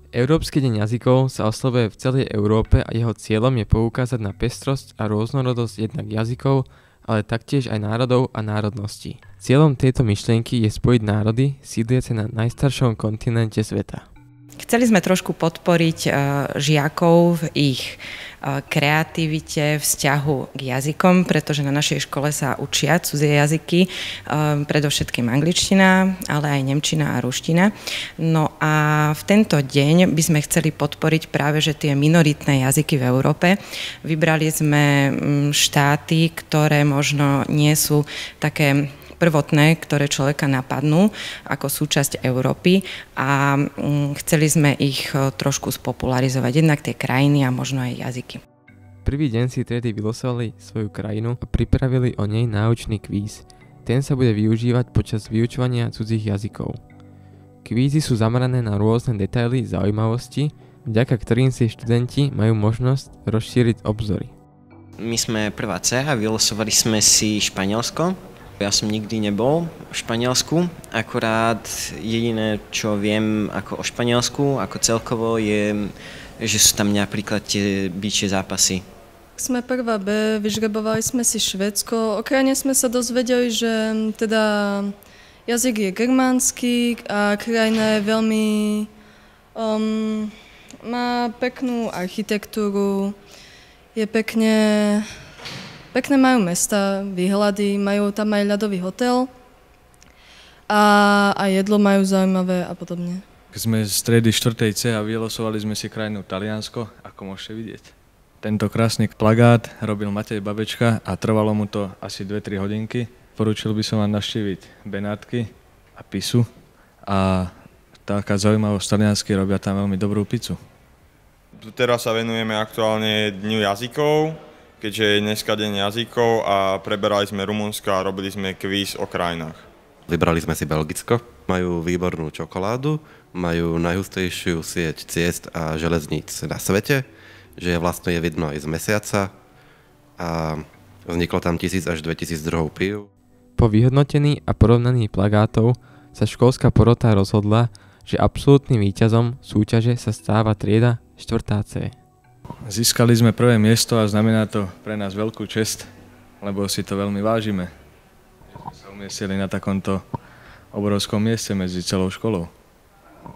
Európsky deň jazykov sa oslavuje v celej Európe a jeho cieľom je poukázať na pestrosť a rôznorodosť jednak jazykov, ale taktiež aj národov a národností. Cieľom tejto myšlienky je spojiť národy sídliace na najstaršom kontinente sveta. Chceli sme trošku podporiť žiakov v ich kreativite, vzťahu k jazykom, pretože na našej škole sa učia cudzie jazyky, predovšetkým angličtina, ale aj nemčina a ruština. No a v tento deň by sme chceli podporiť práve že tie minoritné jazyky v Európe. Vybrali sme štáty, ktoré možno nie sú také prvotné, ktoré človeka napadnú ako súčasť Európy a chceli sme ich trošku spopularizovať, jednak tie krajiny a možno aj jazyky. Prvý deň si triedy vylosovali svoju krajinu a pripravili o nej náučný kvíz. Ten sa bude využívať počas vyučovania cudzích jazykov. Kvízy sú zamerané na rôzne detaily zaujímavosti, vďaka ktorým si študenti majú možnosť rozšíriť obzory. My sme prvá C a vylosovali sme si Španielsko. Ja som nikdy nebol v Španielsku, akorát jediné, čo viem ako o Španielsku, ako celkovo, je, že sú tam napríklad tie bičie zápasy. Sme prvá B, vyžrebovali sme si Švédsko. O krajine sme sa dozvedeli, že teda jazyk je germánsky a krajina je veľmi... má peknú architektúru, je Pekné majú mesta, výhľady, majú tam aj ľadový hotel a jedlo majú zaujímavé a podobne. Keď sme z triedy 4. C a vylosovali sme si krajinu Taliansko, ako môžete vidieť. Tento krásny plagát robil Matej Babečka a trvalo mu to asi 2-3 hodinky. Porúčil by som vám navštíviť Benátky a Pisu a taká zaujímavosť, taliansky robia tam veľmi dobrú pizzu. Teraz sa venujeme aktuálne Dňu jazykov, keďže je dneska deň jazykov a preberali sme Rumunsko a robili sme kvíz o krajinách. Vybrali sme si Belgicko, majú výbornú čokoládu, majú najhustejšiu sieť ciest a železníc na svete, že vlastne je vidno aj z mesiaca a vzniklo tam 1000 až 2000 druhov pív. Po vyhodnotení a porovnaní plagátov sa školská porota rozhodla, že absolútnym víťazom súťaže sa stáva trieda 4. C. Získali sme prvé miesto a znamená to pre nás veľkú česť, lebo si to veľmi vážime, že sme sa umiestnili na takomto obrovskom mieste medzi celou školou.